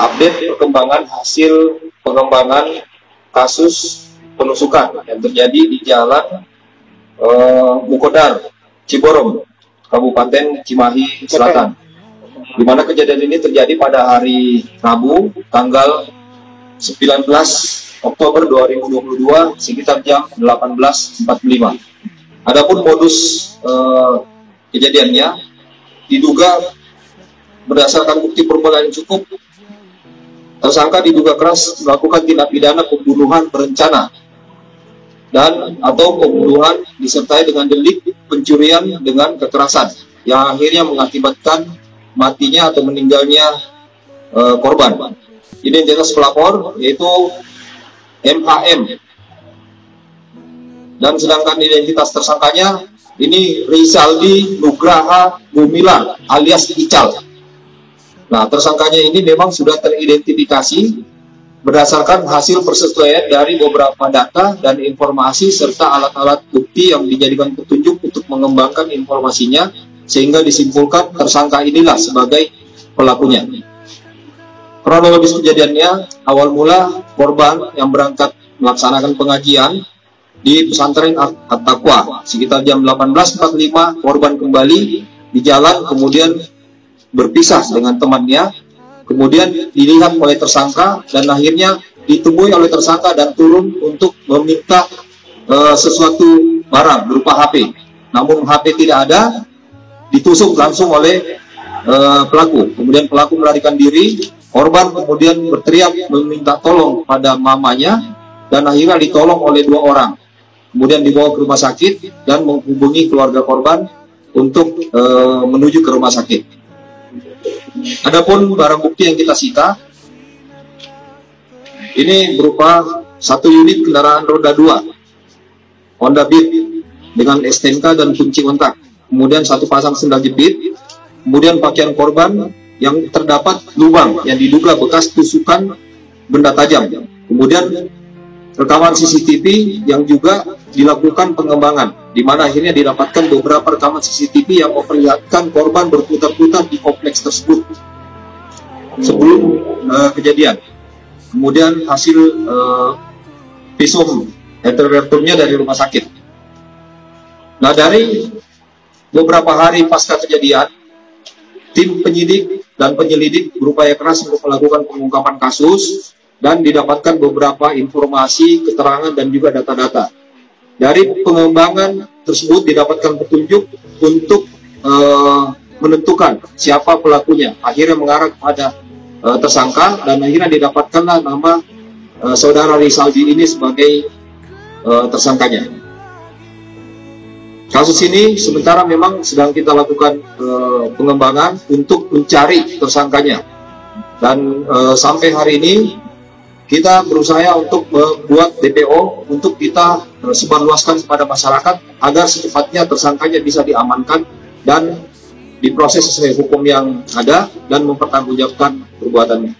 update perkembangan hasil pengembangan kasus penusukan yang terjadi di Jalan Mukodar, Ciborong, Kabupaten Cimahi Selatan. Di mana kejadian ini terjadi pada hari Rabu, tanggal 19 Oktober 2022 sekitar jam 18.45. Adapun modus kejadiannya diduga berdasarkan bukti permulaan yang cukup, tersangka diduga keras melakukan tindak pidana pembunuhan berencana dan atau pembunuhan disertai dengan delik pencurian dengan kekerasan yang akhirnya mengakibatkan matinya atau meninggalnya korban. Identitas pelapor yaitu MHM, dan sedangkan identitas tersangkanya ini Rizaldi Nugraha Gumilar alias Ical. Nah, tersangkanya ini memang sudah teridentifikasi berdasarkan hasil persesuaian dari beberapa data dan informasi serta alat-alat bukti yang dijadikan petunjuk untuk mengembangkan informasinya, sehingga disimpulkan tersangka inilah sebagai pelakunya. Kronologis kejadiannya, awal mula korban yang berangkat melaksanakan pengajian di pesantren At-Taqwa sekitar jam 18.45, korban kembali di jalan, kemudian berpisah dengan temannya, kemudian dilihat oleh tersangka dan akhirnya ditemui oleh tersangka dan turun untuk meminta sesuatu barang berupa HP. Namun HP tidak ada, ditusuk langsung oleh pelaku. Kemudian pelaku melarikan diri, korban kemudian berteriak meminta tolong pada mamanya dan akhirnya ditolong oleh 2 orang. Kemudian dibawa ke rumah sakit dan menghubungi keluarga korban untuk menuju ke rumah sakit. Adapun barang bukti yang kita sita ini berupa 1 unit kendaraan roda 2 Honda Beat dengan STNK dan kunci kontak, kemudian 1 pasang sendal jepit, kemudian pakaian korban yang terdapat lubang yang diduga bekas tusukan benda tajam, kemudian rekaman CCTV yang juga dilakukan pengembangan, di mana akhirnya didapatkan beberapa rekaman CCTV yang memperlihatkan korban berputar-putar di kompleks tersebut sebelum kejadian. Kemudian hasil visum returnya dari rumah sakit. Nah, dari beberapa hari pasca kejadian, tim penyidik dan penyelidik berupaya keras untuk melakukan pengungkapan kasus dan didapatkan beberapa informasi, keterangan, dan juga data-data. Dari pengembangan tersebut didapatkan petunjuk untuk menentukan siapa pelakunya. Akhirnya mengarah kepada tersangka dan akhirnya didapatkanlah nama saudara Rizaldi ini sebagai tersangkanya. Kasus ini sementara memang sedang kita lakukan pengembangan untuk mencari tersangkanya. Dan sampai hari ini kita berusaha untuk membuat DPO untuk kita sebarluaskan kepada masyarakat agar secepatnya tersangkanya bisa diamankan dan diproses sesuai hukum yang ada dan mempertanggungjawabkan perbuatannya.